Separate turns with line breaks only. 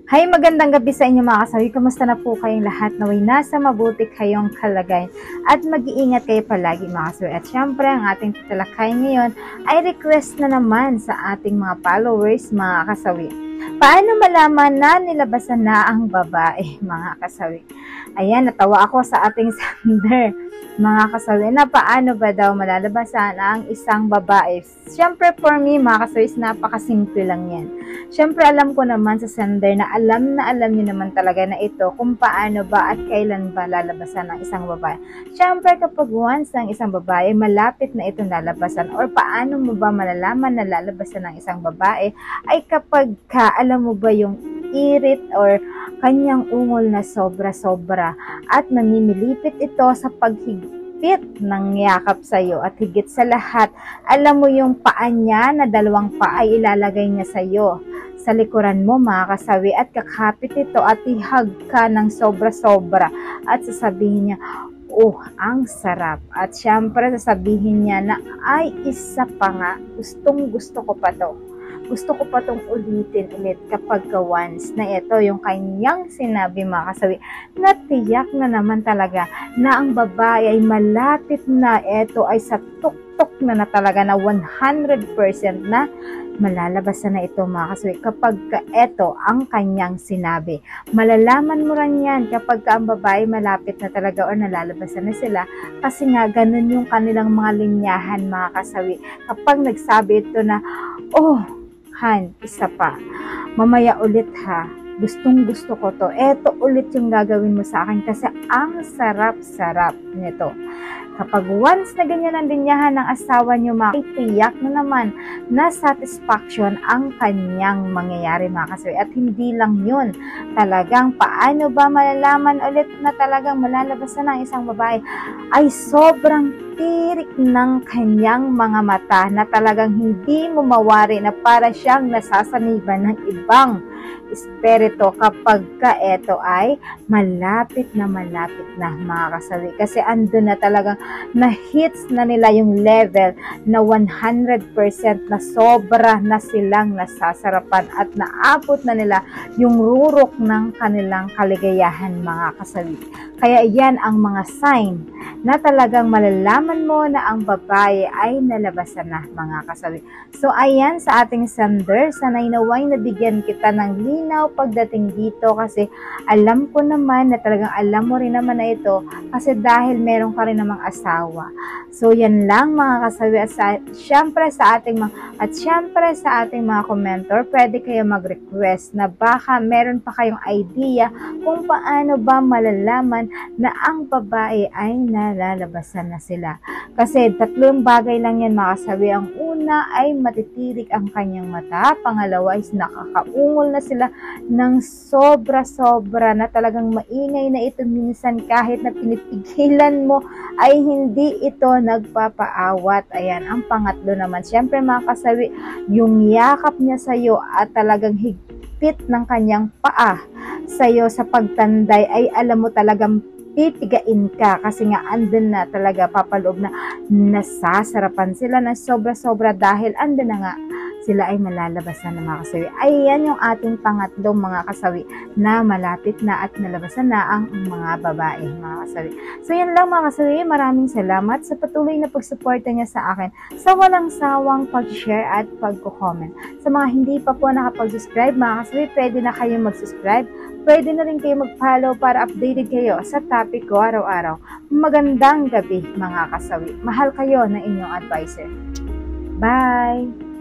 Hi, magandang gabi sa inyo mga kasawi. Kamusta na po kayong lahat? Naway nasa mabuti kayong kalagayan at mag-iingat kayo palagi mga kasawi. At syempre, ang ating tatalakay ngayon ay request na naman sa ating mga followers mga kasawi. Paano malaman na nilabasan na ang babae mga kasawi? Ayan, natawa ako sa ating sender mga kasawi na paano ba daw malalabasan ang isang babae. Syempre for me mga kasawi, napakasimple lang yan. Syempre alam ko naman sa sender na alam niyo naman talaga na ito kung paano ba at kailan ba lalabasan ng isang babae. Syempre kapag once ng isang babae malapit na itong lalabasan, or paano mo ba malalaman na lalabasan ng isang babae ay kapag alam mo ba yung irit or kanyang ungol na sobra-sobra at namimilipit ito sa paghigpit ng yakap sa iyo, at higit sa lahat alam mo yung paa niya na dalawang paa ay ilalagay niya sa iyo sa likuran mo mga kasawi, at kakapit ito at ihag ka ng sobra-sobra at sasabihin niya, oh, ang sarap. At syempre sasabihin niya na ay isa pa nga, gustong gusto ko pa to. Gusto ko pa tong ulitin ulit kapag once na ito yung kanyang sinabi mga kasawi, na tiyak na naman talaga na ang babae ay malapit na ito ay sa tuktok na talaga na 100% na malalabasan na ito mga kasawi kapag ito ang kanyang sinabi. Malalaman mo rin yan kapag ang babae malapit na talaga o nalalabasan na sila, kasi nga ganun yung kanilang mga linyahan mga kasawi. Kapag nagsabi ito na, oh, Han, isa pa. Mamaya ulit ha. Gustong gusto ko to. Eto ulit yung gagawin mo sa akin kasi ang sarap-sarap nito. Kapag once na ganyan ang linyahan ng asawa nyo, tiyak na naman na satisfaction ang kanyang mangyayari mga kasawi. At hindi lang yun. Talagang paano ba malalaman ulit na talagang malalabasan ng isang babae ay sobrang tirik ng kanyang mga mata na talagang hindi mo mawari na para siyang nasasaniban ng ibang espiritu kapag eto ay malapit na mga kasawi. Kasi andun na talagang na-hits na nila yung level na 100% na sobra na silang nasasarapan at naabot na nila yung rurok ng kanilang kaligayahan mga kasawi. Kaya yan ang mga sign na talagang malalaman mo na ang babae ay nalabasan na mga kasawi. So ayan sa ating sender, sanay naway nabigyan kita ng linaw pagdating dito, kasi alam ko naman na talagang alam mo rin naman na ito kasi dahil meron ka rin namang asawa. So yan lang mga kasawi, at syempre sa ating mga commentor, pwede kayo mag-request na baka meron pa kayong idea kung paano ba malalaman na ang babae ay nalalabasan na sila. Kasi tatlong bagay lang yan mga kasawi. Ang una ay matitirik ang kanyang mata, pangalawa is nakakaungol na sila ng sobra-sobra na talagang maingay na ito, minsan kahit na pinipigilan mo ay hindi ito nagpapaawat. Ayan, ang pangatlo naman, syempre mga kasawi, yung yakap niya sa iyo at talagang higpit ng kanyang paa sa iyo sa pagtanday ay alam mo talagang titigain ka, kasi nga andun na talaga papaloob na nasasarapan sila na sobra-sobra dahil andun na nga sila ay malalabasan ng mga kasawi. Ayan yung ating pangatlong mga kasawi na malapit na at nalabasan na ang mga babae mga kasawi. So yan lang mga kasawi, maraming salamat sa patuloy na pagsuporta niya sa akin sa walang sawang pag-share at pag-comment. Sa mga hindi pa po nakapag-subscribe mga kasawi, pwede na kayong mag-subscribe. Pwede na rin kayo mag-follow para updated kayo sa topic ko araw-araw. Magandang gabi mga kasawi. Mahal kayo na inyong advisor. Bye!